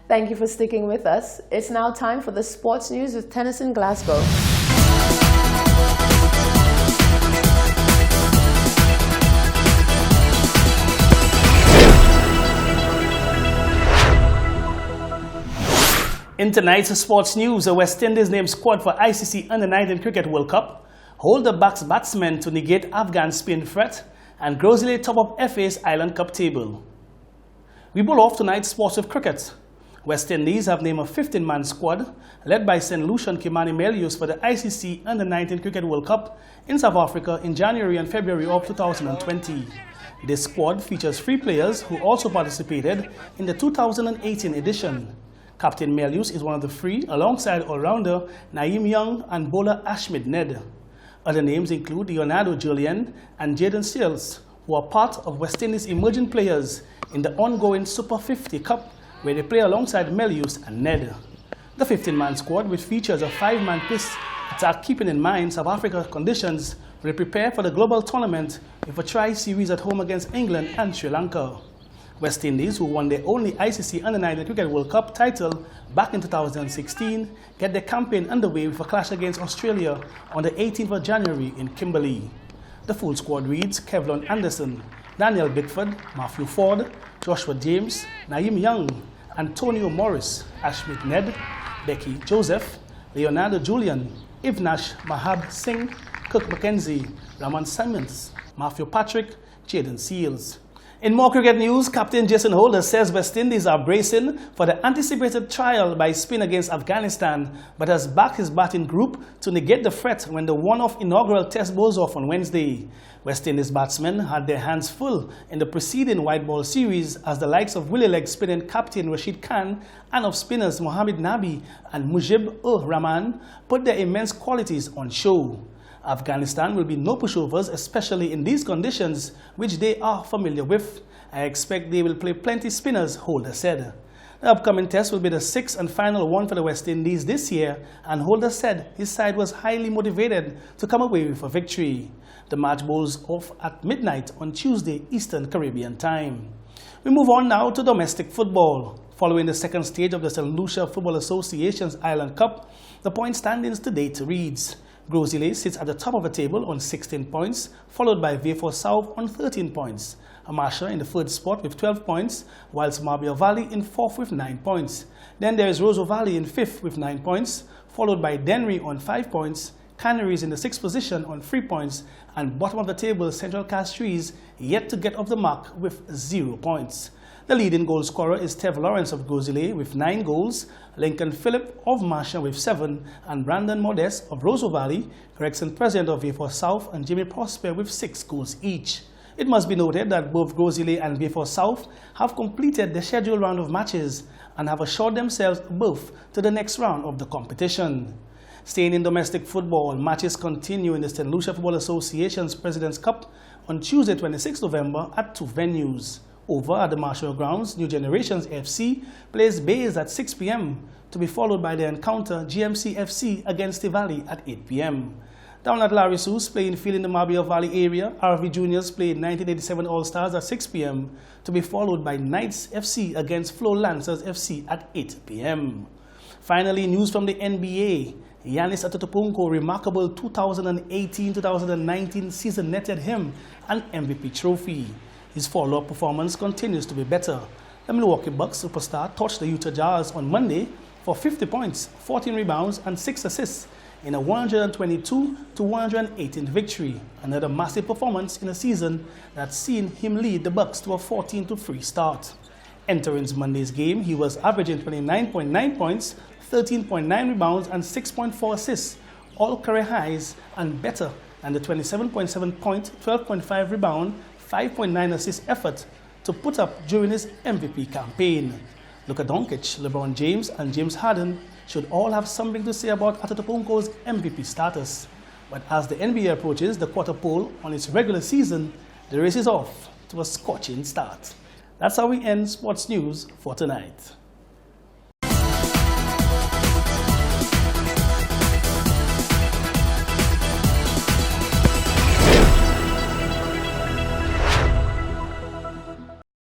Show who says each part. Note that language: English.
Speaker 1: Thank you for sticking with us. It's now time for the sports news with Tennyson Glasgow.
Speaker 2: In tonight's sports news, the West Indies named squad for ICC Under-19 Cricket World Cup, hold the backs batsmen to negate Afghan spin threat, and Grosley top up FA's Island Cup table. We bowl off tonight's sports with cricket. West Indies have named a 15-man squad led by St. Lucian Kimani Melius for the ICC Under-19 Cricket World Cup in South Africa in January and February of 2020. This squad features 3 players who also participated in the 2018 edition. Captain Melius is one of the 3 alongside all-rounder Naeem Young and bowler Ashmid Ned. Other names include Leonardo Julian and Jaden Seales, who are part of West Indies' emerging players in the ongoing Super 50 Cup, where they play alongside Melius and Ned. The 15-man squad, which features a 5-man pace attack keeping in mind South Africa's conditions, will prepare for the global tournament with a tri-series at home against England and Sri Lanka. West Indies, who won their only ICC Under-19 Cricket World Cup title back in 2016, get their campaign underway with a clash against Australia on the 18th of January in Kimberley. The full squad reads Kevlon Anderson, Daniel Bickford, Matthew Ford, Joshua James, Naeem Young, Antonio Morris, Ashmid Ned, Becky Joseph, Leonardo Julian, Ivnash Mahab Singh, Kirk McKenzie, Raman Simons, Matthew Patrick, Jaden Seales. In more cricket news, Captain Jason Holder says West Indies are bracing for the anticipated trial by spin against Afghanistan, but has backed his batting group to negate the threat when the one-off inaugural test goes off on Wednesday. West Indies batsmen had their hands full in the preceding white ball series as the likes of Willie Leg spinning captain Rashid Khan and of spinners Mohammad Nabi and Mujib-ur-Rahman put their immense qualities on show. Afghanistan will be no pushovers, especially in these conditions, which they are familiar with. I expect they will play plenty spinners, Holder said. The upcoming test will be the 6th and final one for the West Indies this year, and Holder said his side was highly motivated to come away with a victory. The match bowls off at midnight on Tuesday, Eastern Caribbean time. We move on now to domestic football. Following the second stage of the St. Lucia Football Association's Island Cup, the point standings to date reads: Grosley sits at the top of the table on 16 points, followed by Vieux South on 13 points. Amasha in the 3rd spot with 12 points, whilst Marbella Valley in 4th with 9 points. Then there is Roseau Valley in 5th with 9 points, followed by Dennery on 5 points, Canaries in the 6th position on 3 points, and bottom of the table Central Castries yet to get off the mark with 0 points. The leading goal scorer is Tev Lawrence of Grosley with 9 goals, Lincoln Phillip of Marshall with 7, and Brandon Modest of Roseau Valley, Gregson President of Vieux South, and Jimmy Prosper with 6 goals each. It must be noted that both Grosley and Vieux South have completed the scheduled round of matches and have assured themselves both to the next round of the competition. Staying in domestic football, matches continue in the St. Lucia Football Association's President's Cup on Tuesday 26 November at 2 venues. Over at the Marshall Grounds, New Generations FC plays Bays at 6 p.m. to be followed by the encounter GMC FC against Tivoli at 8 p.m. Down at Larry Seuss playing field in the Marbella Valley area, RV Juniors play 1987 All-Stars at 6 p.m. to be followed by Knights FC against Flow Lancers FC at 8 p.m. Finally, news from the NBA. Giannis Antetokounmpo remarkable 2018-2019 season netted him an MVP trophy. His follow-up performance continues to be better. The Milwaukee Bucks superstar touched the Utah Jazz on Monday for 50 points, 14 rebounds, and 6 assists in a 122-118 victory. Another massive performance in a season that's seen him lead the Bucks to a 14-3 start. Entering Monday's game, he was averaging 29.9 points, 13.9 rebounds, and 6.4 assists, all career highs and better than the 27.7 point, 12.5 rebound, 5.9 assist effort to put up during his MVP campaign. Luka Doncic, LeBron James, and James Harden should all have something to say about Antetokounmpo's MVP status. But as the NBA approaches the quarter pole on its regular season, the race is off to a scorching start. That's how we end sports news for tonight.